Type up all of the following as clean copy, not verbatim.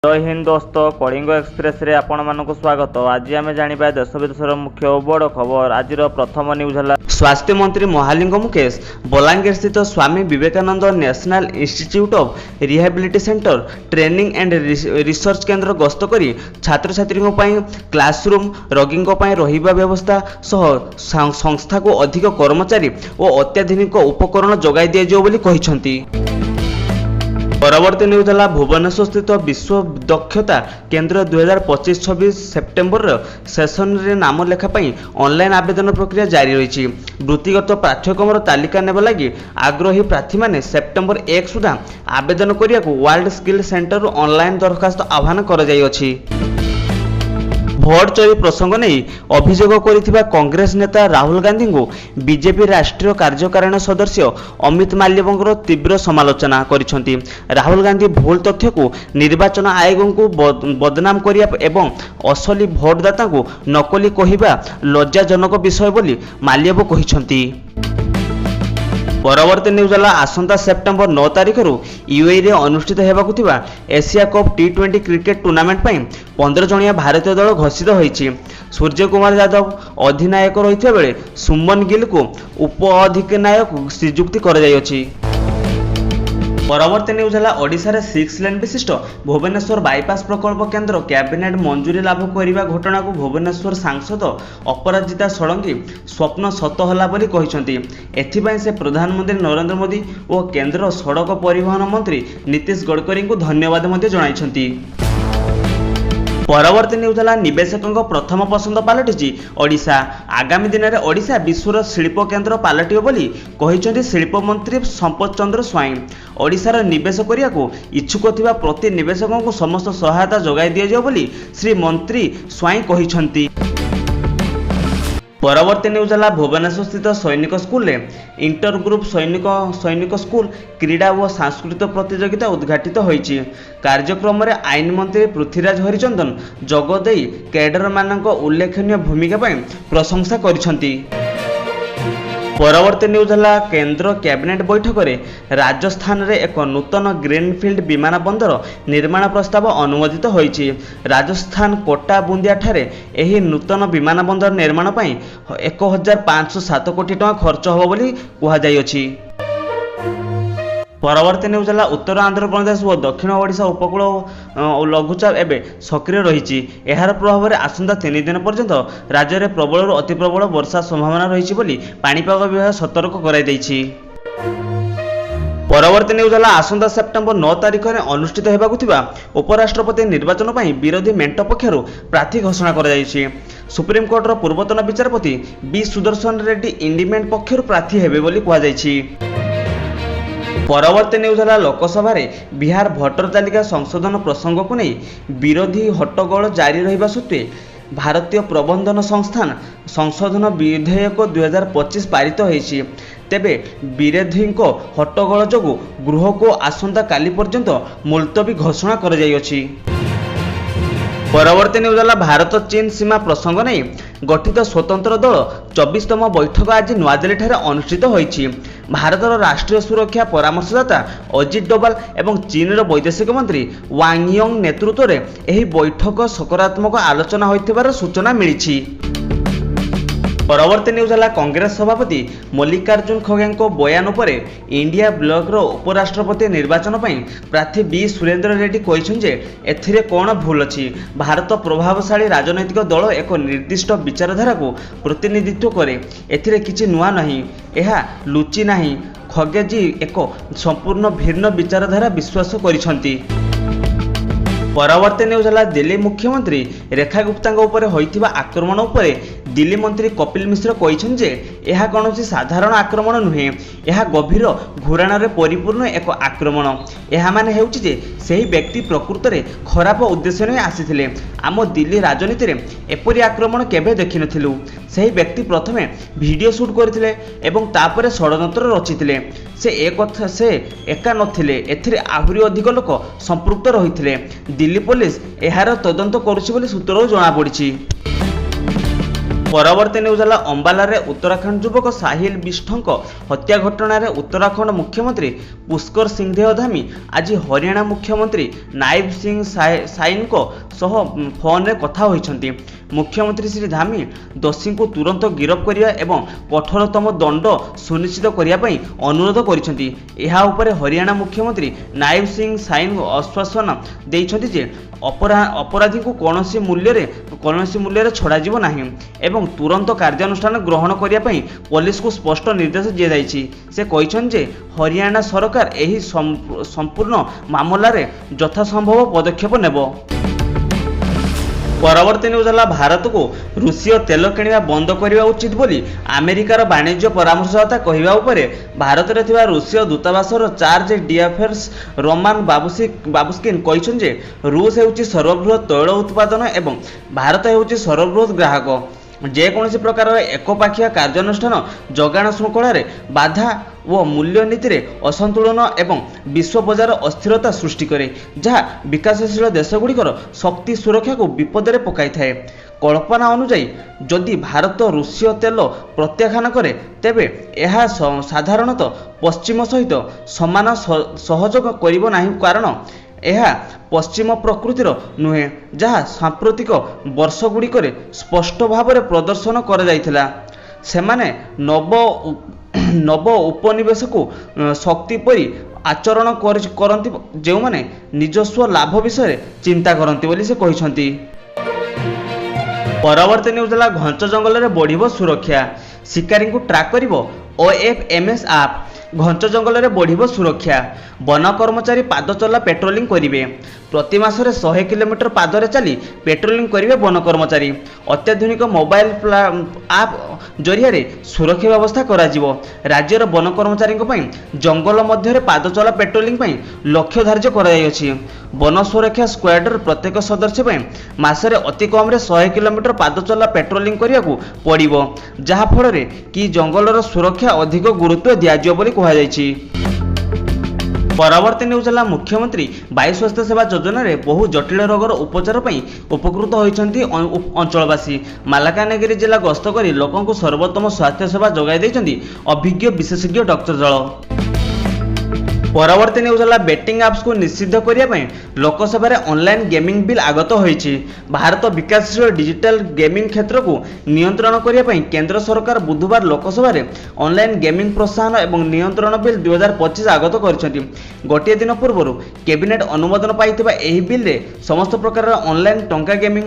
जय हिंद दोस्त कलिंग एक्सप्रेस रे आपण मानक स्वागत। आज आम जानिबा देश विदेशर मुख्य और बड़ खबर। आज प्रथम न्यूज है स्वास्थ्य मंत्री महालिंग मुकेश बलांगीर स्थित Swami Vivekananda national institute of rehabilitation centre training and research केन्द्र गस्त करी छात्र छात्री क्लासरूम रोगी रहिबा व्यवस्था सह संस्था को अधिक कर्मचारी और अत्याधुनिक उपकरण जोगाई दिया बोली कहिसंती। परवर्ती न्यूज है भुवनेश्वर स्थित विश्व दक्षता केन्द्र 2025-26 सेप्टेम्बर सेसन रे नाम लेखापी ऑनलाइन आवेदन प्रक्रिया जारी रही। वृत्तिगत पाठ्यक्रम तालिका नेबा लगी आग्रही प्रार्थी मैंने सेप्टेम्बर 1 सुधा आवेदन करिया को वर्ल्ड स्किल सेंटर ऑनलाइन दरखास्त आह्वान कर जाइछि। भोट चोरी प्रसंग नहीं अभियोग करिथिबा कांग्रेस नेता राहुल गांधी को बीजेपी राष्ट्रीय कार्यकारिणी सदस्य अमित माल्यवंकर तीव्र समालोचना करिसेंती। राहुल गांधी भूल तथ्य को निर्वाचन आयोग को बदनाम करिया एवं असली भोटदाता को नकली कहिबा लज्जाजनक विषय बोली माल्यव कहिसेंती। परवर्ती न्यूज है आसंता सेप्टेम्बर 9 तारिख यूएई रे अनुष्ठित हेबाकु थिबा एशिया कप टी20 क्रिकेट टूर्नामेंट 15 जणिया भारतीय दल घोषित होईछि। सूर्य कुमार यादव अधिनायक रहिथिबा बेले सुमन गिल को उप अधिनायक श्रीजुक्ति कर जाइछि। परवर्ती न्यूज है ओडिशा रे 6 लेन विशिष्ट भुवनेश्वर बाईपास प्रकल्प केन्द्र कैबिनेट मंजूरी लाभ करने घटना को भुवनेश्वर सांसद अपराजिता षडंगी स्वप्न सत होला बोली कहिसंती। एथिपाई से प्रधानमंत्री नरेंद्र मोदी और केंद्र सड़क परिवहन मंत्री नीतीश गडकरी को धन्यवाद मध्य जणाइछंती। परवर्ती न्यूज है निवेशकों प्रथम पसंद पलटि ओडिशा। आगामी दिन में ओडिशा विश्वर शिल्प केन्द्र पलटिब बोली कहिसंती शिल्प मंत्री संपत चंद्र स्वाई। ओडिशार निवेश करिया को इच्छुक थिबा प्रति निवेशकों को समस्त सहायता जोगाई दिया जाय बोली श्री मंत्री स्वाई कहिसंती। परवर्ती न्यूज है भुवनेश्वर स्थित सैनिक स्कूल रे इंटर ग्रुप सैनिक स्कूल क्रीड़ा और सांस्कृतिक प्रतियोगिता उद्घाटित होईछि। कार्यक्रम में आईन मंत्री पृथ्वीराज हरिचंदन जोगदे कैडर मानक उल्लेखनीय भूमिका प्रशंसा करिसंती। परवर्ती न्यूज है केंद्र कैबिनेट बैठक में राजस्थान रे एक नूतन ग्रीनफील्ड विमान बंदर निर्माण प्रस्ताव अनुमोदित होईछि। राजस्थान कोटा बुंदिया ठारे एही नूतन विमान बंदर निर्माण पई 1507 कोटी टका खर्च होबो बोली कुहा जाइछि। परवर्ती न्यूज है उत्तर आंध्र प्रदेश और दक्षिण ओडिशा उपकूल लघुचाप एवं सक्रिय रही। यार प्रभाव में आसंता 3 दिन पर्यंत राज्य में प्रबल अति प्रबल वर्षा संभावना रही बोली पाणीपाग विभाग सतर्क कराई। परवर्ती न्यूज है आसंता सेप्टेम्बर 9 तारिख में अनुष्ठित हेबाकु थिबा उपराष्ट्रपति निर्वाचन पर विरोधी मेंट पक्षर प्रार्थी घोषणा कर जाइछि। सुप्रीमकोर्टर पूर्वतन विचारपति बी सुदर्शन रेड्डी इंडिपेंडेंट पक्षर प्रार्थी हेबे बोली कहा जाइछि। परवर्ती न्यूज है लोकसभा रे बिहार भोटर तालिका संशोधन प्रसंग को नहीं विरोधी हट्टगोल जारी रहिबा सत्वे भारतीय प्रबंधन संस्थान संशोधन विधेयक 2025 पारित होईछि। तेबे विरोधी हट्टगोल जोगु गृह को आसंता काली पर्यंत मुलतवी घोषणा कर जाइछि। परवर्ती न्यूज है भारत चीन सीमा प्रसंग नहीं गठित स्वतंत्र दल 24तम बैठक आज नयादिल्ली ठारे अनुष्ठित होईछि। भारतर राष्ट्रीय सुरक्षा परामर्शदाता अजित डोभाल एवं चीन वैदेशिक मंत्री वांग यी नेतृत्व में यह बैठक सकारात्मक आलोचना होइथिबार सूचना मिली। परवर्ती न्यूज है कांग्रेस सभापति मल्लिकार्जुन खड़गे को बयान उपर इंडिया ब्लॉक उपराष्ट्रपति निर्वाचन प्रार्थी बी सुरेंद्र रेड्डी कहते एथिरे कौन भूल अच्छी। भारत प्रभावशाली राजनैतिक दल एक निर्दिष्ट विचारधारा को प्रतिनिधित्व करे, एथिरे किछि नुआ नहीं, यह लुचि नहीं। खड़गे जी एक संपूर्ण भिन्न विचारधारा विश्वास करिसंती। परवर्ती न्यूज है दिल्ली मुख्यमंत्री रेखा गुप्ता उपर होइथिबा आक्रमण उपर दिल्ली मंत्री कपिल मिश्र कहते यह कौन साधारण आक्रमण नुहे, यह गभीर घुराण परिपूर्ण एक आक्रमण। यह माने हेउछि जे सही व्यक्ति प्रकृत में खराब उद्देश्य नहीं आसीथिले। आम दिल्ली राजनीति में एपरी आक्रमण केबे देखि नथिलु। सही व्यक्ति प्रथमे वीडियो शूट करथिले एवं तापरे षडयंत्र रचिथिले। से एका नथिले, एथिरे आहुरी अधिक लोक संपृक्त रहिथिले। दिल्ली पुलिस एहार तदंत करुछि बोली सूत्रରୁ जणा पड़िछि। ପରବର୍ତ୍ତୀ ନ୍ୟୁଜ୍ ହେଲା ଅମ୍ବାଲାରେ ଉତ୍ତରାଖଣ୍ଡ ଯୁବକ ସାହିଲ ବିଷ୍ଠଙ୍କ ହତ୍ୟା ଘଟଣାରେ ଉତ୍ତରାଖଣ୍ଡ ମୁଖ୍ୟମନ୍ତ୍ରୀ ପୁଷ୍କର ସିଂଦେଓ ଧାମୀ ଆଜି ହରିୟାଣା ମୁଖ୍ୟମନ୍ତ୍ରୀ ନାଇବ ସିଂ ସାଇନଙ୍କ ସହ ଫୋନରେ କଥା ହୋଇଛନ୍ତି। ମୁଖ୍ୟମନ୍ତ୍ରୀ ଶ୍ରୀ ଧାମୀ ଦୋଷୀଙ୍କୁ ତୁରନ୍ତ ଗିରଫ କରିବା ଏବଂ କଠୋରତମ ଦଣ୍ଡ ସୁନିଶ୍ଚିତ କରିବା ପାଇଁ ଅନୁରୋଧ କରିଛନ୍ତି। ଏହା ଉପରେ ହରିୟାଣା ମୁଖ୍ୟମନ୍ତ୍ରୀ ନାଇବ ସିଂ ସାଇନ ଆଶ୍ୱାସନା ଦେଇଛନ୍ତି ଯେ ଅପରାଧୀଙ୍କୁ କୌଣସି ମୂଲ୍ୟରେ ଛଡ଼ାଯିବ ନାହିଁ ଏବଂ ତୁରନ୍ତ କାର୍ଯ୍ୟାନୁଷ୍ଠାନ ଗ୍ରହଣ କରିବା ପାଇଁ ପୋଲିସକୁ ସ୍ପଷ୍ଟ ନିର୍ଦ୍ଦେଶ ଦିଆଯାଇଛି। ସେ କହିଛନ୍ତି ଯେ ହରିୟାଣା ସରକାର ଏହି ସମ୍ପୂର୍ଣ୍ଣ ମାମଲାରେ ଯଥାସମ୍ଭବ ପଦକ୍ଷେପ ନେବ। ପରବର୍ତ୍ତୀ ନ୍ୟୁଜ୍ ହେଲା ଭାରତକୁ ରୁଷୀୟ ତେଲ କିଣିବା ବନ୍ଦ କରିବା ଉଚିତ ବୋଲି ଆମେରିକାର ବାଣିଜ୍ୟ ପରାମର୍ଶଦାତା କହିବା ଉପରେ ଭାରତରେ ଥିବା ରୁଷୀୟ ଦୂତାବାସର ଚାର୍ଜ ଡିଆଫେର୍ସ ରୋମାନ ବାବୁସ୍କିନ୍ କହିଛନ୍ତି ଯେ ରୁଷ ହେଉଛି ସର୍ବବୃହତ ତୈଳ ଉତ୍ପାଦନ ଏବଂ ଭାରତ ହେଉଛି ସର୍ବବୃହତ ଗ୍ରାହକ। ଯେକୌଣସି ପ୍ରକାରର ଏକପାଖିଆ କାର୍ଯ୍ୟାନୁଷ୍ଠାନ ଯୋଗାଣ ଶୃଙ୍ଖଳାରେ ବାଧା ଓ ମୂଲ୍ୟ ନୀତିରେ ଅସନ୍ତୁଳନ ଏବଂ ବିଶ୍ୱ ବଜାର ଅସ୍ଥିରତା ସୃଷ୍ଟି କରେ, ଯାହା ବିକାଶଶୀଳ ଦେଶଗୁଡ଼ିକର ଶକ୍ତି ସୁରକ୍ଷାକୁ ବିପଦରେ ପକାଇଥାଏ। କଳ୍ପନା ଅନୁଯାୟୀ ଯଦି ଭାରତ ରୁଷୀୟ ତେଲ ପ୍ରତ୍ୟାଖ୍ୟାନ କରେ ତେବେ ଏହା ସାଧାରଣତଃ ପଶ୍ଚିମ ସହିତ ସମାନ ସହଯୋଗ କରିବ ନାହିଁ, କାରଣ ଏହା ପଶ୍ଚିମ ପ୍ରକୃତିର ନୁହେଁ, ଯାହା ସାମ୍ପ୍ରତିକ ବର୍ଷଗୁଡ଼ିକରେ ସ୍ପଷ୍ଟ ଭାବରେ ପ୍ରଦର୍ଶନ କରାଯାଇଥିଲା। ସେମାନେ ନବ ଉପନିବେଶକୁ ଶକ୍ତି ପରି ଆଚରଣ କରନ୍ତି ଯେଉଁମାନେ ନିଜସ୍ୱ ଲାଭ ବିଷୟରେ ଚିନ୍ତା କରନ୍ତି ବୋଲି ସେ କହିଛନ୍ତି। ପରବର୍ତ୍ତୀ ନ୍ୟୁଜ୍ ହେଲା ଘଞ୍ଚ ଜଙ୍ଗଲରେ ବଢ଼ିବ ସୁରକ୍ଷା, ଶିକାରୀଙ୍କୁ ଟ୍ରାକ୍ କରିବ OFMS ଆପ୍। ଘଞ୍ଚ ଜଙ୍ଗଲରେ ବଢ଼ିବ ସୁରକ୍ଷା, ବନ କର୍ମଚାରୀ ପାଦ ଚଲା ପେଟ୍ରୋଲିଂ କରିବେ। ପ୍ରତି ମାସରେ 100 କିଲୋମିଟର ପାଦରେ ଚାଲି ପେଟ୍ରୋଲିଂ କରିବେ ବନ କର୍ମଚାରୀ। ଅତ୍ୟାଧୁନିକ ମୋବାଇଲ ଆପ୍ ଜରିଆରେ ସୁରକ୍ଷା ବ୍ୟବସ୍ଥା କରାଯିବ। ରାଜ୍ୟର ବନ କର୍ମଚାରୀଙ୍କ ପାଇଁ ଜଙ୍ଗଲ ମଧ୍ୟରେ ପାଦ ଚଲା ପେଟ୍ରୋଲିଂ ପାଇଁ ଲକ୍ଷ୍ୟ ଧାର୍ଯ୍ୟ କରାଯାଇଅଛି। ବନ ସୁରକ୍ଷା ସ୍କ୍ୱାଡର ପ୍ରତ୍ୟେକ ସଦସ୍ୟ ପାଇଁ ମାସରେ ଅତି କମ୍ରେ 100 କିଲୋମିଟର ପାଦ ଚଲା ପେଟ୍ରୋଲିଂ କରିବାକୁ ପଡ଼ିବ, ଯାହାଫଳରେ କି ଜଙ୍ଗଲର ସୁରକ୍ଷା ଅଧିକ ଗୁରୁତ୍ୱ ଦିଆଯିବ ବୋଲି କୁହାଯାଇଛି। ପରବର୍ତ୍ତୀ ନ୍ୟୁଜ୍ ହେଲା ମୁଖ୍ୟମନ୍ତ୍ରୀ ବାୟୁ ସ୍ୱାସ୍ଥ୍ୟ ସେବା ଯୋଜନାରେ ବହୁ ଜଟିଳ ରୋଗର ଉପଚାର ପାଇଁ ଉପକୃତ ହୋଇଛନ୍ତି ଅଞ୍ଚଳବାସୀ। ମାଲାକାନଗିରି ଜିଲ୍ଲା ଗସ୍ତ କରି ଲୋକଙ୍କୁ ସର୍ବୋତ୍ତମ ସ୍ୱାସ୍ଥ୍ୟ ସେବା ଯୋଗାଇ ଦେଇଛନ୍ତି ଅଭିଜ୍ଞ ବିଶେଷଜ୍ଞ ଡକ୍ଟର ଦଳ। ପରବର୍ତ୍ତୀ ନ୍ୟୁଜ୍ ହେଲା ବେଟିଂ ଆପ୍ସକୁ ନିଷିଦ୍ଧ କରିବା ପାଇଁ ଲୋକସଭାରେ ଅନଲାଇନ୍ ଗେମିଂ ବିଲ୍ ଆଗତ ହୋଇଛି। ଭାରତ ବିକାଶଶୀଳ ଡିଜିଟାଲ ଗେମିଂ କ୍ଷେତ୍ରକୁ ନିୟନ୍ତ୍ରଣ କରିବା ପାଇଁ କେନ୍ଦ୍ର ସରକାର ବୁଧବାର ଲୋକସଭାରେ ଅନଲାଇନ୍ ଗେମିଂ ପ୍ରୋତ୍ସାହନ ଏବଂ ନିୟନ୍ତ୍ରଣ ବିଲ୍ 2025 ଆଗତ କରିଛନ୍ତି। ଗୋଟିଏ ଦିନ ପୂର୍ବରୁ କ୍ୟାବିନେଟ୍ ଅନୁମୋଦନ ପାଇଥିବା ଏହି ବିଲ୍ରେ ସମସ୍ତ ପ୍ରକାରର ଅନଲାଇନ୍ ଟଙ୍କା ଗେମିଂ,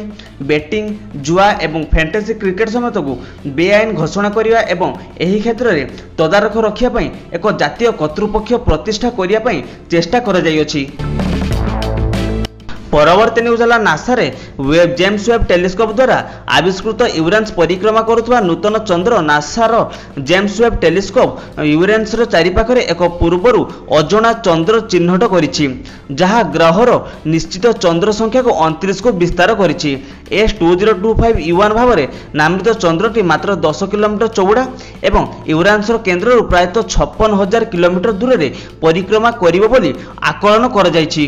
ବେଟିଂ, ଜୁଆ ଏବଂ ଫ୍ୟାଣ୍ଟାସି କ୍ରିକେଟ୍ ସମେତକୁ ବେଆଇନ ଘୋଷଣା କରିବା ଏବଂ ଏହି କ୍ଷେତ୍ରରେ ତଦାରଖ ରଖିବା ପାଇଁ ଏକ ଜାତୀୟ କର୍ତ୍ତୃପକ୍ଷ ପ୍ରତିଷ୍ଠା କରିବା ପାଇଁ ଚେଷ୍ଟା କରାଯାଇଅଛି। ପରବର୍ତ୍ତୀ ନ୍ୟୁଜ୍ ହେଲା ନାସାରେ ଜେମ୍ସ ୱେବ୍ ଟେଲିସ୍କୋପ ଦ୍ୱାରା ଆବିଷ୍କୃତ ୟୁରେନସ୍ ପରିକ୍ରମା କରୁଥିବା ନୂତନ ଚନ୍ଦ୍ର। ନାସାର ଜେମ୍ସ ୱେବ୍ ଟେଲିସ୍କୋପ ୟୁରେନସ୍ର ଚାରିପାଖରେ ଏକ ପୂର୍ବରୁ ଅଜଣା ଚନ୍ଦ୍ର ଚିହ୍ନଟ କରିଛି, ଯାହା ଗ୍ରହର ନିଶ୍ଚିତ ଚନ୍ଦ୍ର ସଂଖ୍ୟାକୁ 29କୁ ବିସ୍ତାର କରିଛି। S2025E1 ଭାବରେ ନାମିତ ଚନ୍ଦ୍ରଟି ମାତ୍ର 10 କିଲୋମିଟର ଚଉଡ଼ା ଏବଂ ୟୁରେନସ୍ର କେନ୍ଦ୍ରରୁ ପ୍ରାୟତଃ 56,000 କିଲୋମିଟର ଦୂରରେ ପରିକ୍ରମା କରିବ ବୋଲି ଆକଳନ କରାଯାଇଛି।